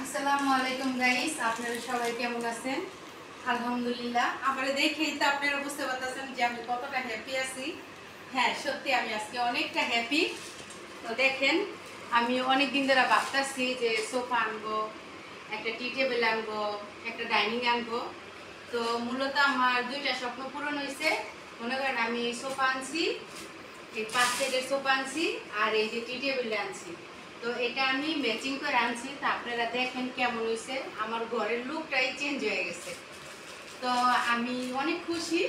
আসসালামু আলাইকুম গাইস, আপনারা সবাই কেমন আছেন? আলহামদুলিল্লাহ। আমারে দেখেই তো আপনারা বুঝতে পারতেছেন যে আমি কতটা হ্যাপি আছি। হ্যাঁ, সত্যি আমি আজকে অনেকটা হ্যাপি। তো দেখেন, আমি অনেক দিন ধরে ভাবতেছি যে সোফা আনবো, একটা টি টেবিল আনবো, একটা ডাইনিং আনবো। তো মূলত আমার দুইটা স্বপ্ন পূরণ হয়েছে। মনে করেন আমি সোফা আনছি, এই 5 সেটের সোফা আনছি, আর এই যে টি টেবিলটা আনছি। তো এটা আমি ম্যাচিং করে আনছি। তো আপনারা দেখেন কেমন হয়েছে, আমার ঘরের লুকটাই চেঞ্জ হয়ে গেছে। তো আমি অনেক খুশি।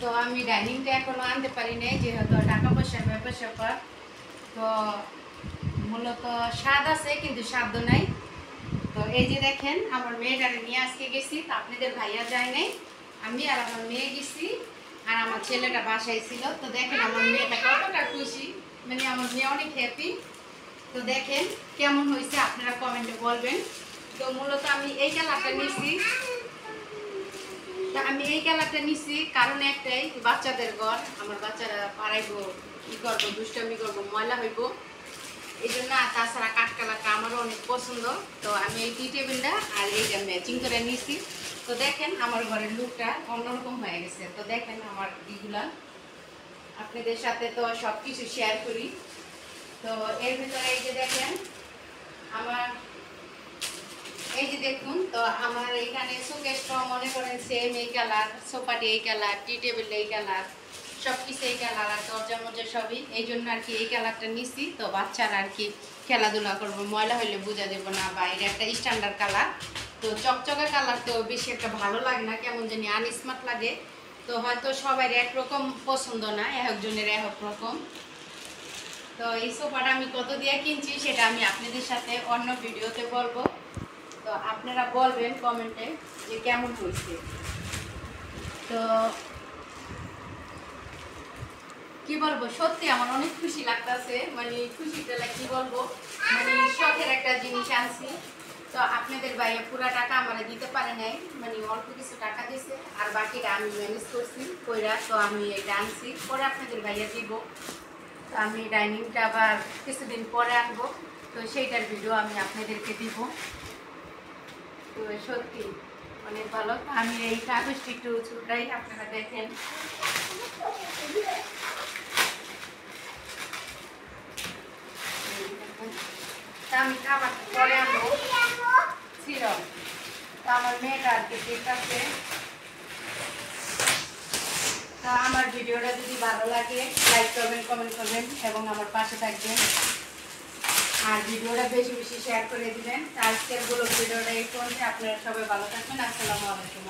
তো আমি ডাইনিংটা এখনো আনতে পারি নাই, যেহেতু টাকা পয়সার ব্যাপার স্যাপার। তো মূলত স্বাদ আছে কিন্তু সাধ্য নাই। তো এই যে দেখেন, আমার মেয়েটারে নিয়ে আজকে গেছি। তো আপনাদের ভাইয়া যায় নাই, আমি আর আমার মেয়ে গেছি, আর আমার ছেলেটা বাসায় ছিল। তো দেখেন আমার মেয়েটা কতটা খুশি, মানে আমার মেয়ে অনেক হ্যাপি। তো দেখেন কেমন হয়েছে, আপনারা কমেন্টে বলবেন। তো মূলত আমি এই কালারটা নিছি। তো আমি এই কালারটা নিছি কারণ একটাই, বাচ্চাদের ঘর, আমার বাচ্চারা পাড়াইবো, কি করবো, দুষ্টামি করবো, ময়লা হইব, এই জন্য। আর তাছাড়া কাঠ কালারটা আমারও অনেক পছন্দ। তো আমি এই টি টেবিলটা আর এইটা ম্যাচিং করে নিছি। তো দেখেন আমার ঘরের লুকটা অন্যরকম হয়ে গেছে। তো দেখেন আমার ইগুলা আপনাদের সাথে তো সব কিছু শেয়ার করি। তো এর ভিতরে এই যে দেখেন আমার, এই যে দেখুন, তো আমার এইখানে শোকেসটা মনে করেন সেম এই কালার, সোফাটি এই কালার, টি টেবিল এই কালার, সব কিছু এই কালার, আর দরজা মরজা সবই। এই জন্য আর কি এই কালারটা নিছি। তো বাচ্চারা আর কি খেলাধুলা করবো, ময়লা হইলে বোঝা দেবো না। বা এটা একটা স্ট্যান্ডার্ড কালার। তো চকচকা কালার তো বেশি একটা ভালো লাগে না, কেমন জানি আনস্মার্ট লাগে। তো হয়তো সবাই একরকম পছন্দ না, একজনের এক রকম। তো এই সোফাটা আমি কত দিয়ে কিনছি সেটা আমি আপনাদের সাথে অন্য ভিডিওতে বলবো। তো আপনারা বলবেন কমেন্টে যে কেমন হয়েছে। তো কি বলবো, সত্যি আমার অনেক খুশি লাগতেছে। মানে খুশিটা কি বলবো, মানে শখের একটা জিনিস আনছি। তো আপনাদের ভাইয়া পুরা টাকা আমার দিতে পারে নাই, মানে অল্প কিছু টাকা দিয়েছে, আর বাকিটা আমি ম্যানেজ করছি কইরা। তো আমি এটা আনছি, পরে আপনাদের ভাইয়া দিব। তো আমি ডাইনিংটা আবার কিছুদিন পরে আনবো, তো সেইটার ভিডিও আমি আপনাদেরকে দিব। তো সত্যি অনেক ভালো। আমি এই কাগজটি একটু ছোটাই, আপনারা দেখেন। আমি খাবার পরে আনবো ছিল। তো আমার মেয়েটা আর কি ঠিক আছে। তো আমার ভিডিওটা যদি ভালো লাগে লাইক করবেন, কমেন্ট করবেন এবং আমার পাশে থাকবেন। আর ভিডিওটা বেশি বেশি শেয়ার করে দিবেন। আজকের ভিডিওটা এই পর্যন্ত। আপনারা সবাই ভালো থাকবেন। আসসালামু আলাইকুম।